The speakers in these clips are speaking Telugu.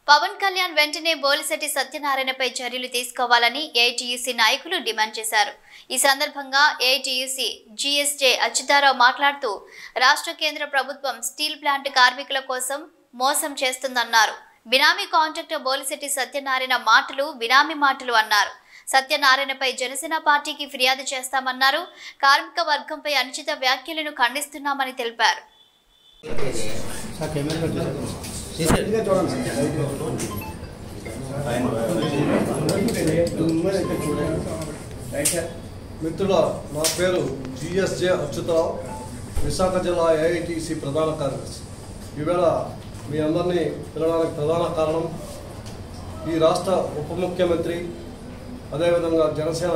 పవన్ కళ్యాణ్ వెంటనే బోలిశెట్టి సత్యనారాయణపై చర్యలు తీసుకోవాలని ఏఐటీయూసీ నాయకులు డిమాండ్ చేశారు. ఈ సందర్భంగా ఏఐటీయూసీ జీఎస్జే అచ్యుతారావు మాట్లాడుతూ రాష్ట్ర కేంద్ర ప్రభుత్వం స్టీల్ ప్లాంట్ కార్మికుల కోసం మోసం చేస్తుందన్నారు. బినామీ కాంట్రాక్టర్ బోలిశెట్టి సత్యనారాయణ మాటలు బినామీ మాటలు అన్నారు. సత్యనారాయణపై జనసేన పార్టీకి ఫిర్యాదు చేస్తామన్నారు. కార్మిక వర్గంపై అనుచిత వ్యాఖ్యలను ఖండిస్తున్నామని తెలిపారు. మిత్రుల నా పేరు జీఎస్జే అచ్యుతరావు, విశాఖ జిల్లా ఏఐటీసీ ప్రధాన కార్యదర్శి. ఈవేళ మీ అందరినీ పిలవడానికి ప్రధాన కారణం ఈ రాష్ట్ర ఉప ముఖ్యమంత్రి అదేవిధంగా జనసేన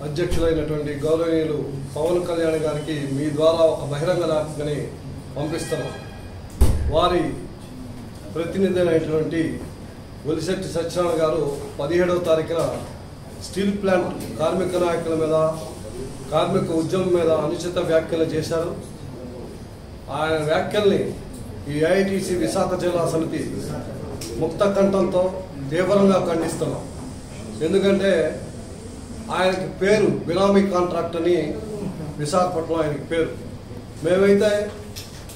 అధ్యక్షులైనటువంటి గౌరవనీయులు పవన్ కళ్యాణ్ గారికి మీ ద్వారా ఒక బహిరంగ లేఖని పంపిస్తున్నాం. వారి ప్రతినిధి అయినటువంటి బోలిశెట్టి సత్యనారాయణ గారు 17వ తారీఖున స్టీల్ ప్లాంట్ కార్మిక నాయకుల మీద, కార్మిక ఉద్యమం మీద అనుచిత వ్యాఖ్యలు చేశారు. ఆయన వ్యాఖ్యల్ని ఈ ఏఐటీసీ విశాఖ జిల్లా సమితి ముక్త కంఠంతో తీవ్రంగా ఖండిస్తున్నాం. ఎందుకంటే ఆయనకి పేరు బినామీ కాంట్రాక్ట్ అని విశాఖపట్నం ఆయనకి పేరు. మేమైతే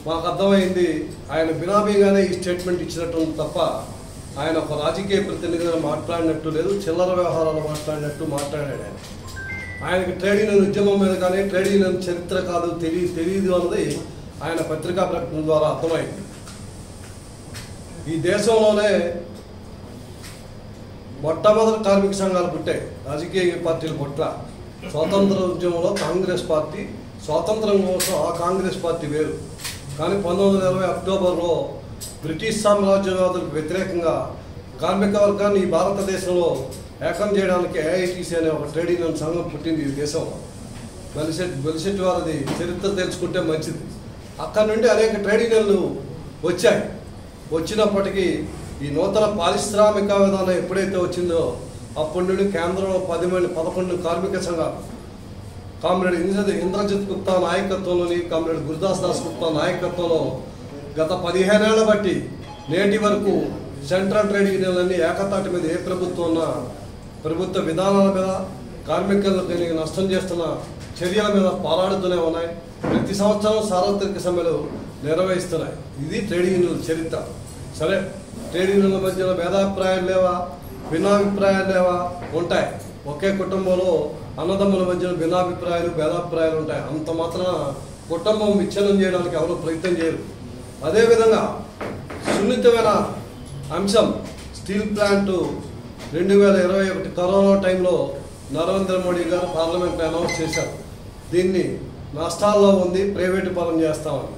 మాకు అర్థమైంది ఆయన బినామీగానే ఈ స్టేట్మెంట్ ఇచ్చినట్టు తప్ప ఆయన ఒక రాజకీయ ప్రతినిధిగా మాట్లాడినట్టు లేదు, చిల్లర వ్యవహారాలు మాట్లాడినట్టు మాట్లాడాడు. ఆయనకి ట్రేడ్ యూనియన్ ఉద్యమం మీద కానీ ట్రేడ్ యూనియన్ చరిత్ర కాదు తెలియదు అన్నది ఆయన పత్రికా ప్రకటన ద్వారా అర్థమైంది. ఈ దేశంలోనే మొట్టమొదటి కార్మిక సంఘాలు పుట్టాయి, రాజకీయ పార్టీలు పుట్ట. స్వాతంత్ర ఉద్యమంలో కాంగ్రెస్ పార్టీ, స్వాతంత్రం కోసం ఆ కాంగ్రెస్ పార్టీ వేరు. కానీ 1920 అక్టోబర్లో బ్రిటిష్ సామ్రాజ్యవాదులకు వ్యతిరేకంగా కార్మిక వర్గాన్ని ఈ భారతదేశంలో ఏకం చేయడానికి ఏఐటీసీ అనే ఒక ట్రేడ్ యూనియన్ సంఘం పుట్టింది ఈ దేశంలో. బోలిశెట్టి వారిది చరిత్ర తెలుసుకుంటే మంచిది. అక్కడి నుండి అనేక ట్రేడ్ యూనియన్లు వచ్చాయి. వచ్చినప్పటికీ ఈ నూతన పారిశ్రామిక విధానం ఎప్పుడైతే వచ్చిందో అప్పటి నుండి కేంద్రంలో 11 కార్మిక సంఘాలు కామ్రేడ్ ఇంద్రజిత్ గుప్తా నాయకత్వంలోని కామ్రేడ్ గురుదాస్ దాస్ గుప్తా నాయకత్వంలో గత 15 ఏళ్ల బట్టి నేటి వరకు సెంట్రల్ ట్రేడ్ యూనియన్లన్నీ ఏకతాటి మీద ఏ ప్రభుత్వం ఉన్నా ప్రభుత్వ విధానాల మీద, కార్మికులకు నష్టం చేస్తున్న చర్యల మీద పోరాడుతూనే ఉన్నాయి. ప్రతి సంవత్సరం సార్వత్రిక సమ్మెలు నిర్వహిస్తున్నాయి. ఇది ట్రేడ్ యూనియన్ల చరిత్ర. సరే, ట్రేడ్ యూనియన్ల మధ్యలో భేదాభిప్రాయాలు లేవా, భిన్నాభిప్రాయాలు లేవా? ఉంటాయి. ఒకే కుటుంబంలో అన్నదమ్ముల మధ్యలో భిన్నాభిప్రాయాలు భేదాభిప్రాయాలు ఉంటాయి. అంత మాత్రం కుటుంబం విచ్ఛిన్నం చేయడానికి ఎవరు ప్రయత్నం చేయరు. అదేవిధంగా సున్నితమైన అంశం స్టీల్ ప్లాంటు 2021 కరోనా టైంలో నరేంద్ర మోడీ గారు పార్లమెంట్లో అనౌన్స్ చేశారు. దీన్ని నష్టాల్లో ఉంది, ప్రైవేటు పరం చేస్తామని.